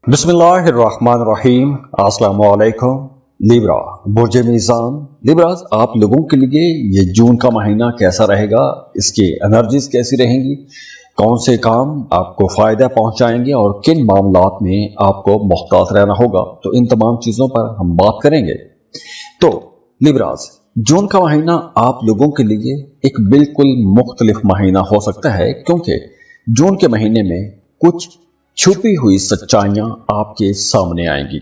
बिस्मिल्लाहिर्रहमानिर्रहीम। अस्सलाम वालेकुम। लिब्रा बुर्ज मीज़ान। लिब्राज, आप लोगों के लिए ये जून का महीना कैसा रहेगा, इसकी एनर्जीज कैसी रहेंगी, कौन से काम आपको फ़ायदा पहुंचाएंगे और किन मामलात में आपको मुहतात रहना होगा, तो इन तमाम चीज़ों पर हम बात करेंगे। तो लिब्राज, जून का महीना आप लोगों के लिए एक बिल्कुल मुख्तलिफ महीना हो सकता है, क्योंकि जून के महीने में कुछ छुपी हुई सच्चाइयां आपके सामने आएंगी।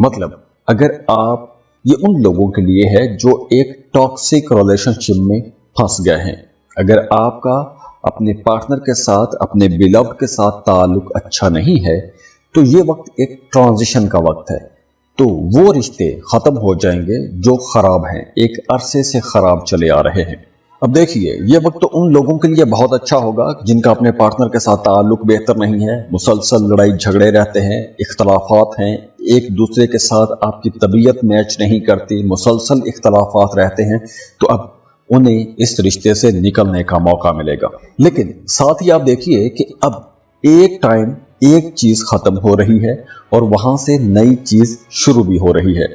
मतलब, अगर आप ये उन लोगों के लिए है जो एक टॉक्सिक रिलेशनशिप में फंस गए हैं, अगर आपका अपने पार्टनर के साथ, अपने बिलव्ड के साथ ताल्लुक अच्छा नहीं है, तो ये वक्त एक ट्रांजिशन का वक्त है। तो वो रिश्ते खत्म हो जाएंगे जो खराब हैं, एक अरसे से खराब चले आ रहे हैं। अब देखिए, ये वक्त तो उन लोगों के लिए बहुत अच्छा होगा जिनका अपने पार्टनर के साथ ताल्लुक बेहतर नहीं है, मुसलसल लड़ाई झगड़े रहते हैं, इख्तलाफात हैं, एक दूसरे के साथ आपकी तबीयत मैच नहीं करती, मुसलसल इख्तलाफात रहते हैं, तो अब उन्हें इस रिश्ते से निकलने का मौका मिलेगा। लेकिन साथ ही आप देखिए कि अब एक टाइम एक चीज खत्म हो रही है और वहां से नई चीज शुरू भी हो रही है।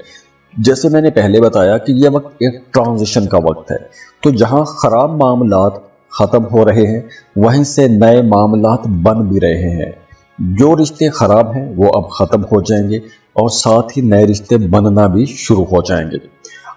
जैसे मैंने पहले बताया कि यह वक्त एक ट्रांजिशन का वक्त है, तो जहां खराब मामलात खत्म हो रहे हैं, वहीं से नए मामलात बन भी रहे हैं। जो रिश्ते खराब हैं वो अब खत्म हो जाएंगे और साथ ही नए रिश्ते बनना भी शुरू हो जाएंगे।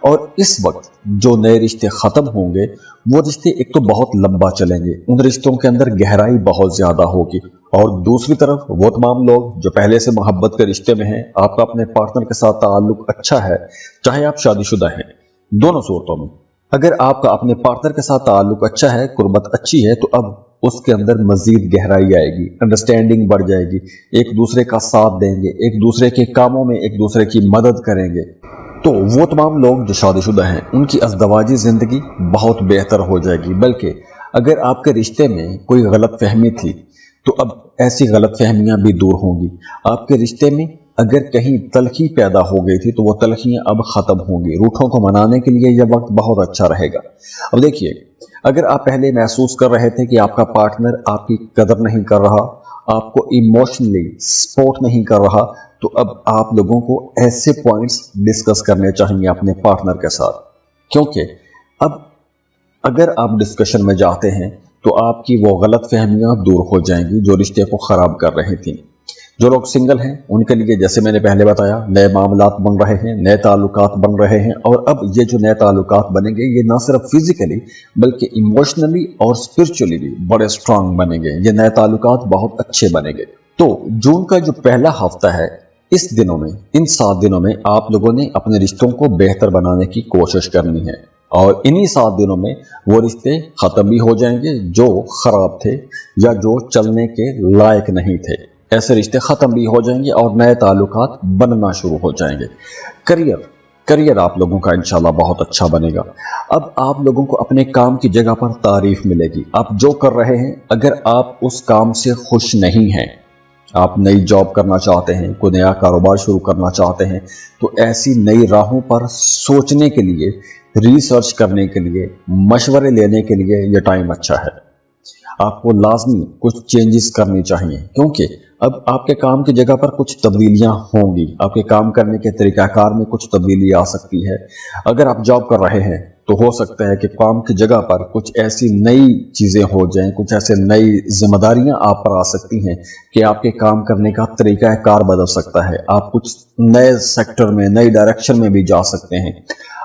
और इस वक्त जो नए रिश्ते खत्म होंगे, वो रिश्ते एक तो बहुत लंबा चलेंगे, उन रिश्तों के अंदर गहराई बहुत ज्यादा होगी, और दूसरी तरफ वो तमाम लोग जो पहले से मोहब्बत के रिश्ते में हैं, आपका अपने पार्टनर के साथ ताल्लुक अच्छा है, चाहे आप शादीशुदा हैं, दोनों सूरतों में अगर आपका अपने पार्टनर के साथ ताल्लुक अच्छा है, कुर्बत अच्छी है, तो अब उसके अंदर मजीद गहराई आएगी, अंडरस्टैंडिंग बढ़ जाएगी, एक दूसरे का साथ देंगे, एक दूसरे के कामों में एक दूसरे की मदद करेंगे। तो वो तमाम लोग जो शादीशुदा हैं, उनकी अज़दवाजी ज़िंदगी बहुत बेहतर हो जाएगी। बल्कि अगर आपके रिश्ते में कोई गलत फहमी थी, तो अब ऐसी गलत फहमियाँ भी दूर होंगी। आपके रिश्ते में अगर कहीं तलखी पैदा हो गई थी, तो वो तलखियाँ अब ख़त्म होंगी। रूठों को मनाने के लिए यह वक्त बहुत अच्छा रहेगा। अब देखिए, अगर आप पहले महसूस कर रहे थे कि आपका पार्टनर आपकी कदर नहीं कर रहा, आपको इमोशनली सपोर्ट नहीं कर रहा, तो अब आप लोगों को ऐसे पॉइंट्स डिस्कस करने चाहिए अपने पार्टनर के साथ। क्योंकि अब अगर आप डिस्कशन में जाते हैं, तो आपकी वो गलत फहमियाँ दूर हो जाएंगी जो रिश्ते को ख़राब कर रही थी। जो लोग सिंगल हैं, उनके लिए जैसे मैंने पहले बताया, नए मामलात बन रहे हैं, नए ताल्लुकात बन रहे हैं, और अब ये जो नए ताल्लुकात बनेंगे, ये ना सिर्फ फिजिकली बल्कि इमोशनली और स्पिरिचुअली भी बड़े स्ट्रांग बनेंगे। ये नए ताल्लुकात बहुत अच्छे बनेंगे। तो जून का जो पहला हफ्ता है, इस दिनों में, इन 7 दिनों में आप लोगों ने अपने रिश्तों को बेहतर बनाने की कोशिश करनी है, और इन्हीं 7 दिनों में वो रिश्ते खत्म भी हो जाएंगे जो खराब थे या जो चलने के लायक नहीं थे। ऐसे रिश्ते खत्म भी हो जाएंगे और नए ताल्लुकात बनना शुरू हो जाएंगे। करियर आप लोगों का इंशाल्लाह बहुत अच्छा बनेगा। अब आप लोगों को अपने काम की जगह पर तारीफ मिलेगी। आप जो कर रहे हैं, अगर आप उस काम से खुश नहीं हैं, आप नई जॉब करना चाहते हैं, कोई नया कारोबार शुरू करना चाहते हैं, तो ऐसी नई राहों पर सोचने के लिए, रिसर्च करने के लिए, मशवरे लेने के लिए यह टाइम अच्छा है। आपको लाजमी कुछ चेंजेस करनी चाहिए, क्योंकि अब आपके काम की जगह पर कुछ तब्दीलियां होंगी। आपके काम करने के तरीकाकार में कुछ तब्दीली आ सकती है। अगर आप जॉब कर रहे हैं, तो हो सकता है कि काम की जगह पर कुछ ऐसी नई चीज़ें हो जाएं, कुछ ऐसे नई जिम्मेदारियां आप पर आ सकती हैं कि आपके काम करने का तरीकाकार बदल सकता है। आप कुछ नए सेक्टर में, नई डायरेक्शन में भी जा सकते हैं।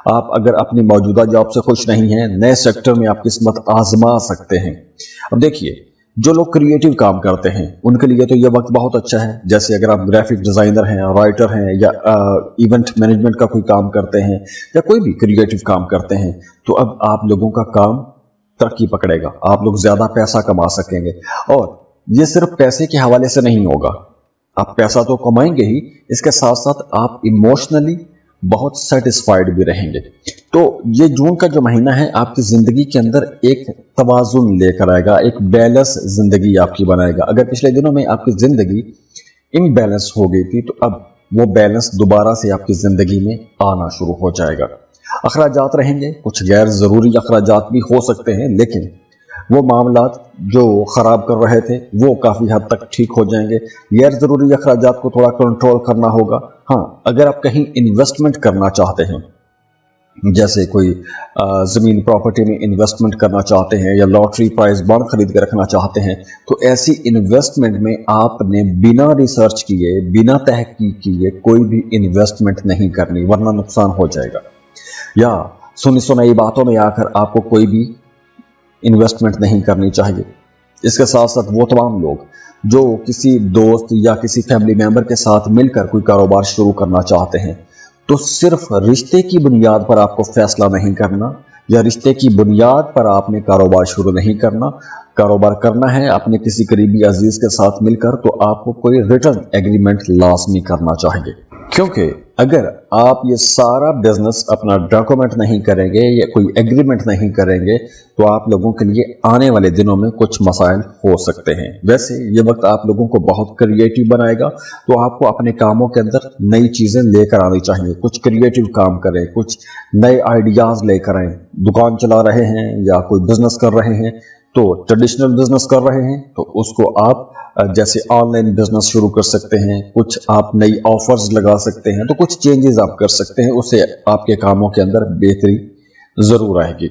आप अगर अपनी मौजूदा जॉब से खुश नहीं हैं, नए सेक्टर में आप किस्मत आजमा सकते हैं। अब देखिए, जो लोग क्रिएटिव काम करते हैं, उनके लिए तो यह वक्त बहुत अच्छा है। जैसे अगर आप ग्राफिक डिज़ाइनर हैं, राइटर हैं, या इवेंट मैनेजमेंट का कोई काम करते हैं, या कोई भी क्रिएटिव काम करते हैं, तो अब आप लोगों का काम तरक्की पकड़ेगा, आप लोग ज़्यादा पैसा कमा सकेंगे। और ये सिर्फ पैसे के हवाले से नहीं होगा, आप पैसा तो कमाएंगे ही, इसके साथ साथ आप इमोशनली बहुत सेटिस्फाइड भी रहेंगे। तो ये जून का जो महीना है, आपकी ज़िंदगी के अंदर एक तवाज़ुन लेकर आएगा, एक बैलेंस ज़िंदगी आपकी बनाएगा। अगर पिछले दिनों में आपकी ज़िंदगी इम्बैलेंस हो गई थी, तो अब वो बैलेंस दोबारा से आपकी ज़िंदगी में आना शुरू हो जाएगा। अखराजात रहेंगे, कुछ गैर ज़रूरी अखराजात भी हो सकते हैं, लेकिन وہ معاملات جو خراب کر رہے تھے وہ کافی حد تک ٹھیک ہو جائیں گے. غیر ضروری اخراجات کو تھوڑا کنٹرول کرنا ہوگا. ہاں اگر آپ کہیں انویسٹمنٹ کرنا چاہتے ہیں، جیسے کوئی زمین پراپرٹی میں انویسٹمنٹ کرنا چاہتے ہیں یا لاٹری پرائز بانڈ خرید کے رکھنا چاہتے ہیں، تو ایسی انویسٹمنٹ میں آپ نے بنا ریسرچ کیے، بنا تحقیق کیے کوئی بھی انویسٹمنٹ نہیں کرنی، ورنہ نقصان ہو جائے گا. یا سنی سنائی باتوں میں آ کر آپ کو کوئی بھی انویسٹمنٹ نہیں کرنی چاہیے. اس کے ساتھ ساتھ وہ تمام لوگ جو کسی دوست یا کسی فیملی ممبر کے ساتھ مل کر کوئی کاروبار شروع کرنا چاہتے ہیں، تو صرف رشتے کی بنیاد پر آپ کو فیصلہ نہیں کرنا، یا رشتے کی بنیاد پر آپ نے کاروبار شروع نہیں کرنا. کاروبار کرنا ہے اپنے کسی قریبی عزیز کے ساتھ مل کر، تو آپ کو کوئی ریٹرن ایگریمنٹ لازمی کرنا چاہیے. کیونکہ اگر آپ یہ سارا بزنس اپنا ڈاکومنٹ نہیں کریں گے یا کوئی ایگریمنٹ نہیں کریں گے، تو آپ لوگوں کے لیے آنے والے دنوں میں کچھ مسائل ہو سکتے ہیں. ویسے یہ وقت آپ لوگوں کو بہت کریٹیو بنائے گا، تو آپ کو اپنے کاموں کے اندر نئی چیزیں لے کر آنی چاہیے. کچھ کریٹیو کام کریں، کچھ نئے آئیڈیاز لے کر آئیں. دکان چلا رہے ہیں یا کوئی بزنس کر رہے ہیں، تو ٹریڈیشنل بزنس کر رہے ہیں تو اس کو آپ جیسے آن لائن بزنس شروع کر سکتے ہیں، کچھ آپ نئی آفرز لگا سکتے ہیں، تو کچھ چینجز آپ کر سکتے ہیں. اس سے آپ کے کاموں کے اندر بہتری ضرور آئے گی.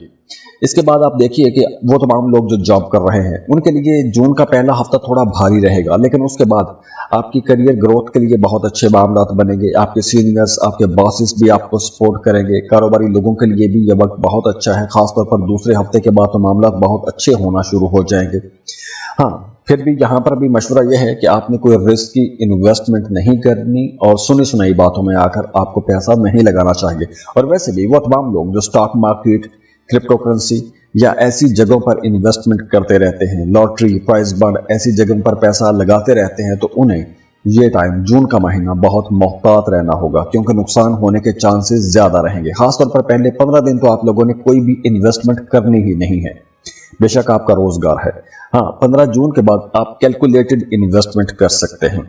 اس کے بعد آپ دیکھیے کہ وہ تمام لوگ جو جاب کر رہے ہیں ان کے لیے جون کا پہلا ہفتہ تھوڑا بھاری رہے گا، لیکن اس کے بعد آپ کی کریئر گروتھ کے لیے بہت اچھے معاملات بنیں گے. آپ کے سینئرز، آپ کے باسز بھی آپ کو سپورٹ کریں گے. کاروباری لوگوں کے لیے بھی یہ وقت بہت اچھا ہے، خاص طور پر دوسرے ہفتے کے بعد تو معاملات بہت اچھے ہونا شروع ہو جائیں گے. ہاں پھر بھی یہاں پر بھی مشورہ یہ ہے کہ آپ نے کوئی رسک کی انویسٹمنٹ نہیں کرنی اور سنی سنائی باتوں میں آ کر آپ کو پیسہ نہیں لگانا چاہیے. اور ویسے بھی وہ تمام لوگ جو سٹاک مارکیٹ، کرپٹو کرنسی یا ایسی جگہوں پر انویسٹمنٹ کرتے رہتے ہیں، لاٹری، پرائز بانڈ، ایسی جگہوں پر پیسہ لگاتے رہتے ہیں، تو انہیں یہ ٹائم جون کا مہینہ بہت محتاط رہنا ہوگا، کیونکہ نقصان ہونے کے چانسز زیادہ رہیں گے. خاص طور پر پہلے 15 دن تو آپ لوگوں نے کوئی بھی انویسٹمنٹ کرنی ہی نہیں ہے، بے شک آپ کا روزگار ہے. ہاں 15 جون کے بعد آپ کیلکولیٹڈ انویسٹمنٹ کر سکتے ہیں.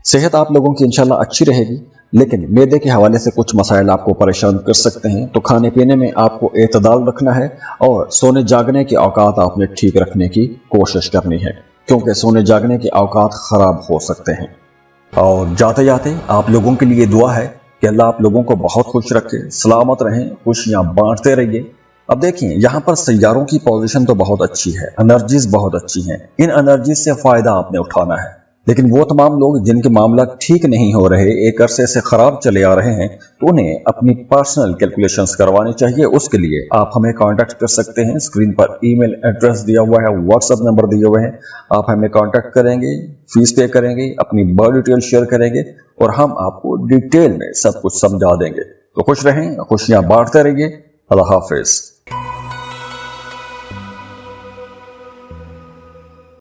صحت آپ لوگوں کی انشاءاللہ اچھی رہے گی، لیکن معدے کے حوالے سے کچھ مسائل آپ کو پریشان کر سکتے ہیں. تو کھانے پینے میں آپ کو اعتدال رکھنا ہے اور سونے جاگنے کے اوقات آپ نے ٹھیک رکھنے کی کوشش کرنی ہے، کیونکہ سونے جاگنے کے اوقات خراب ہو سکتے ہیں. اور جاتے جاتے آپ لوگوں کے لیے دعا ہے کہ اللہ آپ لوگوں کو بہت خوش رکھے، سلامت رہیں، خوشیاں بانٹتے رہیے. اب دیکھیں یہاں پر سیاروں کی پوزیشن تو بہت اچھی ہے، انرجیز بہت اچھی ہیں. ان انرجیز سے فائدہ آپ نے اٹھانا ہے. لیکن وہ تمام لوگ جن کے معاملات ٹھیک نہیں ہو رہے، ایک عرصے سے خراب چلے آ رہے ہیں، تو انہیں اپنی پرسنل کیلکولیشنز کروانی چاہیے. اس کے لیے آپ ہمیں کانٹیکٹ کر سکتے ہیں. اسکرین پر ای میل ایڈریس دیا ہوا ہے، واٹس ایپ نمبر دیے ہوئے ہیں. آپ ہمیں کانٹیکٹ کریں گے، فیس پے کریں گے، اپنی برتھ ڈیٹیل شیئر کریں گے اور ہم آپ کو ڈیٹیل میں سب کچھ سمجھا دیں گے. تو خوش رہیں، خوشیاں بانٹتے رہیے. اللہ حافظ.